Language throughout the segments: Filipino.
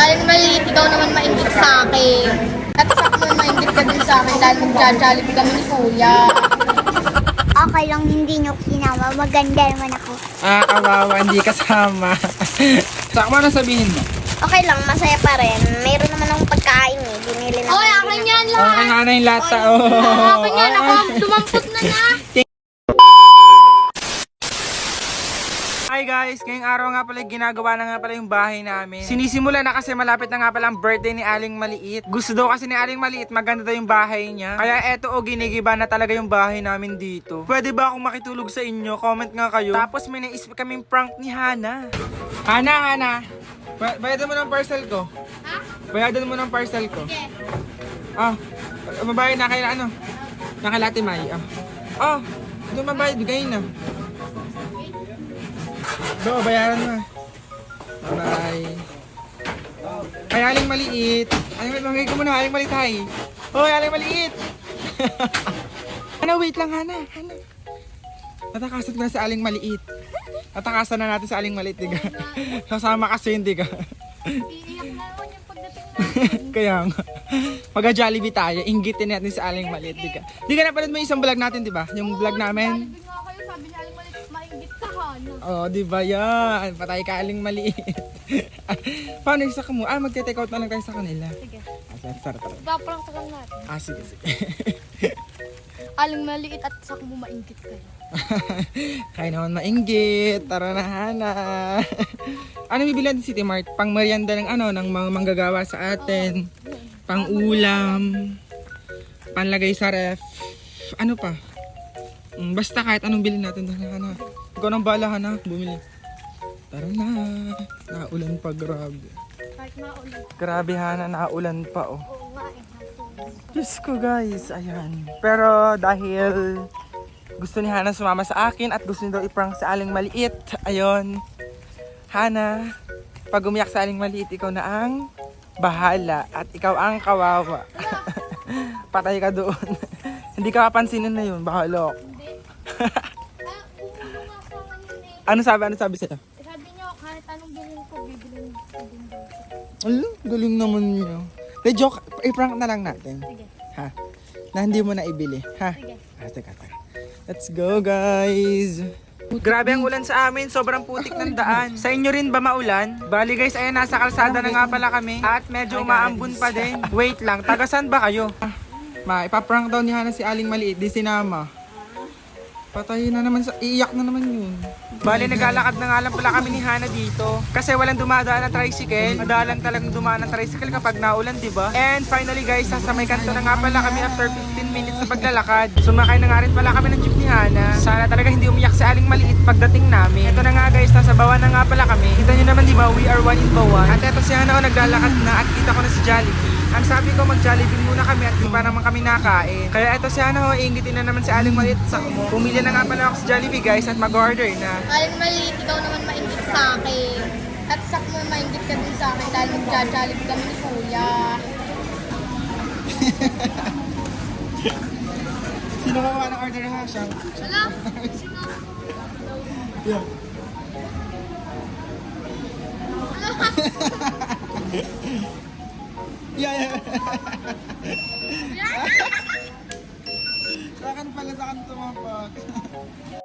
Aling maliit, ikaw naman mainggit sa akin. At sakto mainggit ka din sa akin dahil magja-jollibee kami ni Kuya. Okay lang hindi nyo sinama. Maganda naman ako. Kawawa, hindi kasama. Sakmo na sabihin mo. Okay lang, masaya pa rin. Mayroon naman akong pagkain eh. Binili na. Oy, akin yan lahat. Okay nga na yung lata. Akin yan, ako dumampot na na. Hi guys, ngayong araw nga pala ginagawa na nga pala yung bahay namin. Sinisimula na kasi malapit na nga pala ang birthday ni Aling Maliit. Gusto daw kasi ni Aling Maliit maganda daw yung bahay niya. Kaya eto ginigiba na talaga yung bahay namin dito. Pwede ba akong makitulog sa inyo? Comment nga kayo. Tapos may naisip kaming prank ni Hana. Hana. Bayadan mo ng parcel ko. Ha? Bayadan mo ng parcel ko. Okay. Mabayad na kay ano? Na kay Ate May. Doon mabayad, bigay na. Do, bayaran mo. Bye-bye. Ay, Aling Maliit. Mangay ko muna, Aling Maliit, hi. Hoy, Aling Maliit. Wait lang, Hana. Natakasan ko na sa Aling Maliit. Natakasan na natin sa Aling Maliit, diga. Sasama kasi, hindi ka. Iiyak na naman yung pagdating natin. Kaya nga. Pagka-Jollibee tayo, inggitin natin sa Aling Maliit, diga. Di ka napanood mo yung isang vlog natin, di ba? Yung vlog namin. Jollibee nga kayo, sabi ni Aling Maliit, mainggit ka Hana. Oh, di ba yan? Patay ka Aling Maliit. Paano isa ka mo? Magte-take out na lang tayo sa kanila. Sige. Tara. Paprank ka lang natin. Sige. Aling Maliit at sak mo mainggit kayo. Kaya naman mainggit. Tara na, Hana. Ano bibili natin City Mart? Pang merienda ng ng mga manggagawa sa atin. Pang ulam. Panlagay sa ref. Ano pa? Basta kahit anong bilhin natin, Hana. Ikaw nang bahala, Hana. Bumili. Tara na. Naulan pa, grabe. Kahit maulan. Grabe, Hana. Naulan pa, oh. Oo nga eh. Diyos ko, guys. Ayan. Pero dahil gusto ni Hana sumama sa akin at gusto niya daw iprank sa Aling Maliit. Ayun. Hana, pag umiyak sa Aling Maliit, ikaw na ang bahala at ikaw ang kawawa. Patay ka doon. Hindi ka kapansinin na yun. Bahala. Hindi. Umulo nga sa akin yun eh. Ano sabi sa'yo? Sabi niyo, kahit anong bilhin ko, bibilin ko din daw. Ala, galing naman niyo. De, joke, i-prank na lang natin. Sige. Ha? Na hindi mo na ibili. Ha? Sige. Teka. Let's go, guys. Grabe ang ulan sa amin. Sobrang putik ng daan. Sa inyo rin ba maulan? Bali guys, ayan, nasa kalsada na nga pala kami. At medyo umaambon pa din. Wait lang, tagasan ba kayo? Ipaprank daw ni Hana si Aling Maliit. Di sinama. Patay na naman iiyak na naman yun. Bali, naglalakad na nga lang pala kami ni Hana dito. Kasi walang dumadaan na tricycle. Madalang talagang dumaan ng tricycle kapag naulan, diba? And finally guys, sa may kanto na nga pala kami after 15 minutes na paglalakad. Sumakay na nga rin pala kami ng jeep ni Hana. Sana talaga hindi umiyak si Aling Maliit pagdating namin. Ito na nga guys, nasa Bawan na nga pala kami. Kita nyo naman diba, we are one in Bawan. At eto si Hana naglalakad na at kita ko na si Jollibee. Ang sabi ko mag-Jollibee muna kami at di pa naman kami nakain. Kaya eto si Hana ingitin na naman si Aling Maliit sa mo. Pumili na nga pala ako sa Jollibee guys at mag-order na. Aling Maliit, ikaw naman mainggit sa akin. At sak mo mainggit ka din sa akin dahil magja-jollibee kami ni Kuya. Sino kawa ng order ha? Siya? Wala? Sino? Yeah. Yeah. Saan tumapak?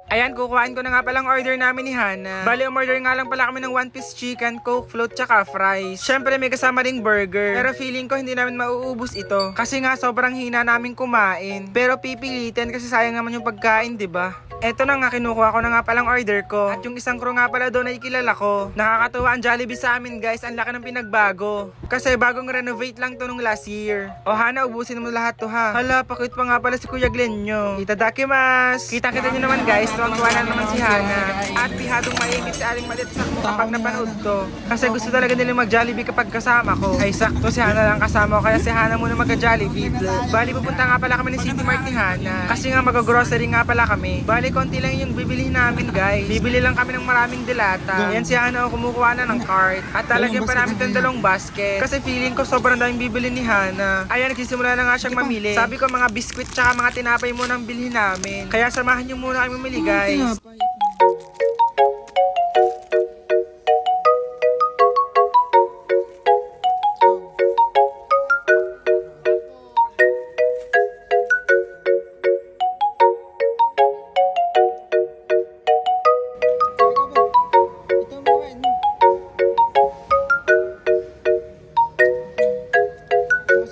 Ayan, kukuhain ko na nga palang order namin ni Hana. Bali, umorder nga lang pala kami ng 1-piece chicken, coke, float, tsaka fries. Syempre, may kasama ring burger. Pero feeling ko hindi namin mauubos ito. Kasi nga, sobrang hina namin kumain. Pero pipilitin kasi sayang naman yung pagkain, diba? Eto na nga, kinukuha ko na nga palang order ko. At yung isang crew nga pala doon ay kilala ko. Nakakatuwa ang Jollibee sa amin, guys. Ang laki ng pinagbago. Kasi bagong renovate lang to nung last year. O Hana, ubusin mo lahat to ha. Hala, pakit pa nga pala si Kuya Glenn nyo. Itadakimasu. Kita-kita nyo naman guys, tuwang-tuwa na naman si Hana. At pihadong maingit si Aling Maliit sa kapag napanood to. Kasi gusto talaga nila mag-Jollibee kapag kasama ko. Ay sakto, si Hana lang kasama ko. Kaya si Hana muna mag-Jollibee. Bali, pupunta nga pala kami ni City Mart ni Hana. Kasi nga mag-grocery nga pala kami. Bali, konti lang yung bibili namin guys. Bibili lang kami ng maraming dilata. Yan si Hana kumukuha na ng cart. At talagyan pa namin ng dalawang basket. Kasi feeling ko sobrang daming bibili ni Hana. Ayan, nagsisimula na nga siyang mamili. Sabi ko mga biskwit tsaka mga tinapay muna ang bilhin namin. Kaya samahan niyo muna kami mamili guys.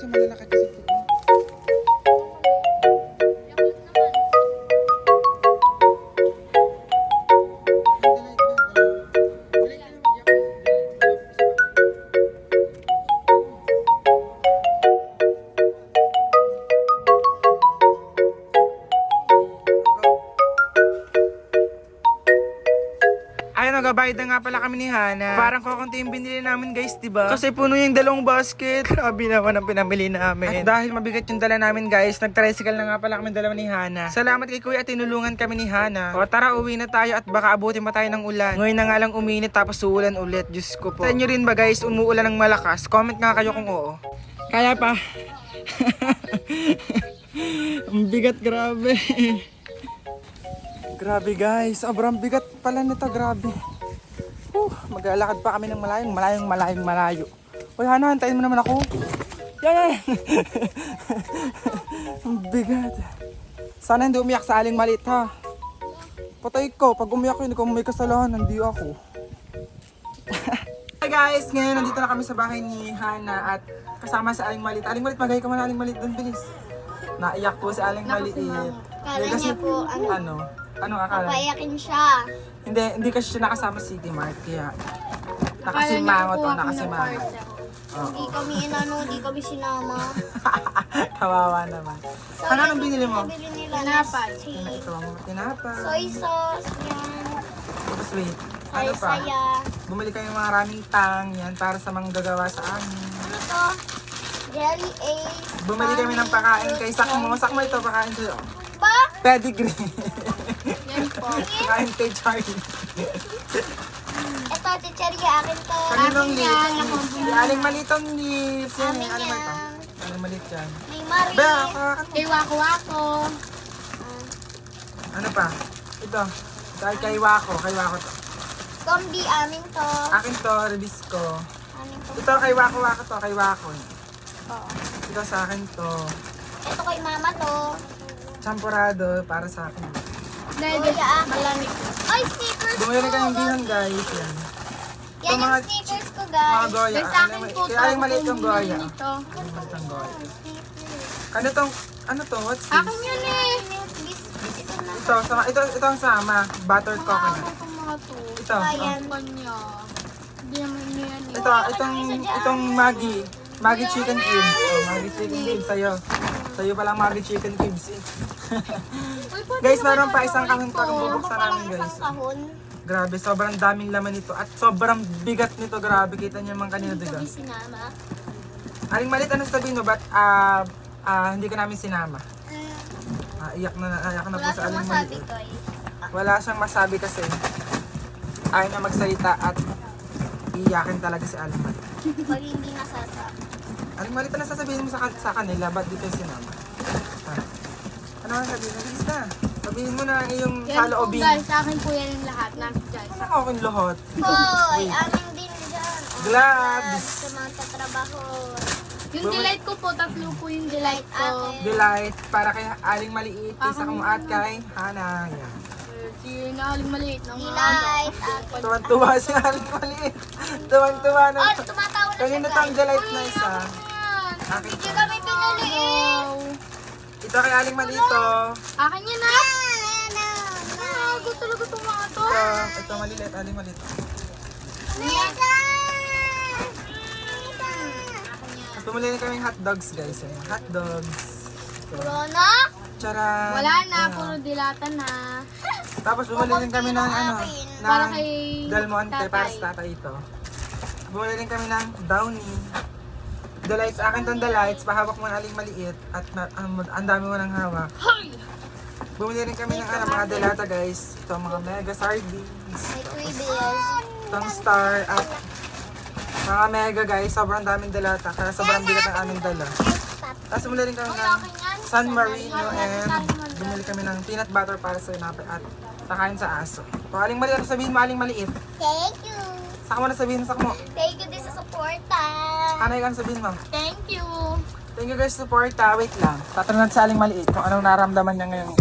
malalakad kasi ito. Ayun, nagabayad na nga pala kami ni Hana. Parang kukunti yung binili namin guys, diba? Kasi puno yung dalawang basket. Grabe naman ang pinamili namin. At dahil mabigat yung dala namin guys, nag-tricycle na nga pala kami dalawa ni Hana. Salamat kay Kuya at tinulungan kami ni Hana. O tara, uwi na tayo at baka abutin pa tayo ng ulan. Ngayon na nga lang uminit tapos uulan ulit. Diyos ko po. Sa inyo rin ba guys, umuulan ng malakas? Comment nga kayo kung oo. Kaya pa. Ang bigat, grabe. Grabe guys, sobrang bigat pala nito, grabe. Maglalakad pa kami ng malayo. Uy, Hana, hantayin mo naman ako. Yan. Ang bigat. Sana hindi umiyak sa aling maliit, ha. Patay ko, pag umiyak ko, hindi ko may kasalanan, hindi ako. Hi guys, ngayon nandito na kami sa bahay ni Hana at kasama sa aling maliit. Aling maliit, magay ka man aling maliit doon, bilis. Naiyak po si aling maliit. Kala niya po, Anong akala? papayakin siya. Hindi kasi siya nakasama sa City Mart, kaya nakasimangot o nakasimangot. Hindi kami sinama. Kawawa naman. Ano nang binili mo? Bili nila Tinapay. Ito ang tinapay. Soy sauce, yan. Tapos wait, ano pa? Saya. Bumili kami ng maraming tang, yan, para sa mga gagawa sa amin. Ano to? Jelly Ace. Bumili kami ng pakain kay Sakmo. Sakmo ito, pakain ko. Ba? Pedigree. Yan po. Pakain kay Charlie. Ito, chicheria, akin to. Kaninong Akin yan, lips? ako Si Aling Malitong lips. Yan, Amin Aling Malito. yan. Aling Malit yan. May Marie. Ba, Kay Wako-Wako. ano pa? Ito. Kay Wako. Kay Wako to. Combi, amin to. Akin to, release ko. Amin to. Ito kay Wako to, kay Wako. Oo. Ito sa akin to. Ito kay mama to. Champurado para sa akin. Dahil malamig. Ay, stickers Bumili na ko. kayong bihon guys. Yan. Yan Ito, mga yung stickers ko, Mga guys. goya. Dahil sa akin po, Kaya yung maliit yung goya. Nito. Aling maliit yung goya. Ano to? What's this? Akin yun eh. Ito ang sama. Buttered coconut. Ako itong mga to. Ito. Ayan. Kanya. Hindi naman yan eh. Itong Maggie chicken cubes. Oh, Maggie chicken cubes sa'yo. Sa'yo palang Maggie chicken cubes eh. Uy, pwede Guys, naman meron pa ako isang kahon pa kung ito. bubuksan namin guys. Isang kahon. Grabe, sobrang daming laman nito. At sobrang bigat nito, grabe. Kita niyo man kanina diga. Hindi sinama. Aling Malit, ano sabihin mo? Ba't hindi ka namin sinama? Iyak na po Wala sa siyang Aling masabi, Malit. guys. Wala siyang masabi kasi ayaw na magsalita at iyakin talaga si Aling Malit. Pag hindi nasasa. Aling Malit, ano sasabihin mo sa kanila? Ba't di kayo sinama? Ano ang sabihin? Nabilis na. Sabihin mo na ang iyong Yan po saloobin. guys, sa akin po yan yung lahat. Nasa dyan. Ano ako yung lahat? Hoy, amin din dyan. Gloves. Sa mga tatrabaho. Yung delight ko po, tatlo po yung delight ko. Akin. Delight para kay Aling Maliit, kay Ako Sakmo at kay Hana. Yan. Si Nahaling Maliit ng Delight. Akin. Tuwan-tuwa si Aling Maliit. Tuwan-tuwa na. Oh, tumatawa na siya, Kanina guys. tong delight na isa. Akin Hindi to. kami pinaliit. Wow. Ito kay Aling Malito. Akin yan na. Gago talaga itong mga to. Ito malilit, Aling Malito. Tapos bumili na kaming hotdogs guys. Ayan, hotdogs. Corona? Charan. Wala na, Ayan. puro dilata na. Tapos bumili din kami ng Para ng kay Del Monte tatay. para sa tatay ito. Bumili din kami ng Downy. Delights, akin tong delights. Pahawak mo na Aling Maliit at ang dami mo nang hawak. Hoy! Bumili rin kami ng mga delata guys. Ito mga mega sardines. May previous. Itong star at mga mega guys. Sobrang daming delata. Kaya sobrang bigat ng aming dala. Tapos bumili rin kami ng San Marino and bumili kami ng peanut butter para sa inape at nakain sa aso. So, Aling Maliit, ano sabihin mo Aling Maliit? Thank you. Saka mo na sabihin, saka mo. Thank you din sa suporta. Anay ka sabihin mo. Thank you. Thank you guys for support. Wait lang. Tatanungin sa Aling Maliit kung anong naramdaman niya ngayon.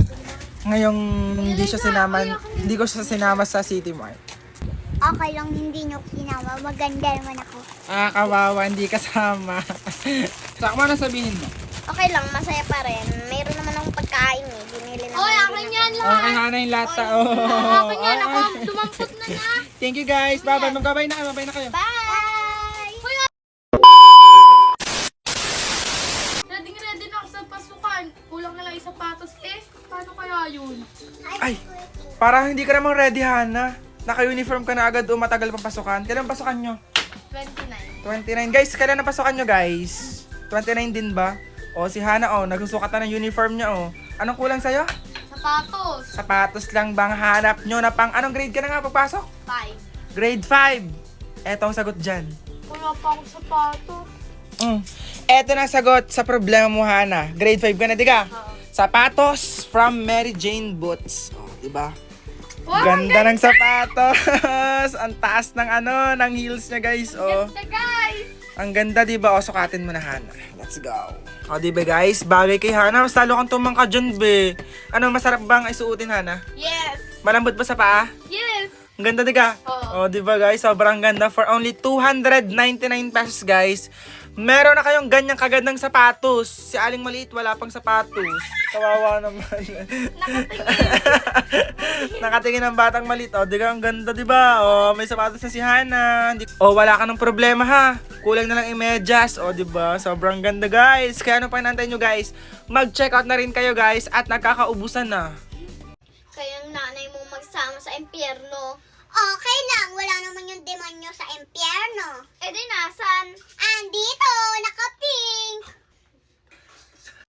Ngayong hindi ko siya sinama sa City Mart. Okay lang hindi nyo sinama. Maganda naman ako. Kawawa, hindi kasama. Saka mo na sabihin mo. Okay lang, masaya pa rin. Mayroon naman akong pagkain eh. Binili naman. Oy, akin yan lahat. Okay, Hana yung lata. Akin yan, ako dumampot na na. Thank you guys. Bye-bye. Magbabay na kayo. Bye na kayo. Bye! Ready na ako sa pasukan. Kulang na lang yung sapatos eh. Paano kaya yun? Ay, parang hindi ka naman ready, Hana. Naka-uniform ka na agad o matagal pang pasukan. Kailan pasukan nyo? 29. 29. Guys, kailan na pasukan nyo, guys? 29 din ba? O, si Hana, nagsusukat na ng uniform niya, Anong kulang sa'yo? Sapatos. Sapatos lang bang hanap nyo na pang anong grade ka na nga pagpasok? 5. Grade 5. Eto ang sagot dyan. Wala pa akong sapatos. Eto na ang sagot sa problema mo, Hana. Grade 5 ka na, di ka? Sapatos from Mary Jane Boots. Diba? Wow, Ganda ng sapatos. Ang taas ng ng heels niya, guys. Ganda guys. Ang ganda, diba? Sukatin mo na, Hana. Let's go. Diba, guys? Bagay kay Hana. Mas lalo kang tumangka dyan, be. Ano, masarap bang isuotin, Hana? Yes. Malambot ba sa paa? Yes. Ang ganda, diga? Oo. Diba, guys? Sobrang ganda. For only 299 pesos, guys. Meron na kayong ganyang kagandang sapatos. Si Aling Maliit, wala pang sapatos. Kawawa naman. Nakatingin ang batang maliit. Diga, ang ganda, diba? May sapatos na si Hana. Wala ka ng problema, ha? Kulang na lang imedyas. Diba? Sobrang ganda, guys. Kaya ano pa hinantay nyo, guys? Mag-check out na rin kayo, guys. At nagkakaubusan na. Kayang nanay mo magsama sa impyerno. Okay lang, wala naman yung demonyo sa impyerno. Eh di nasan? Andi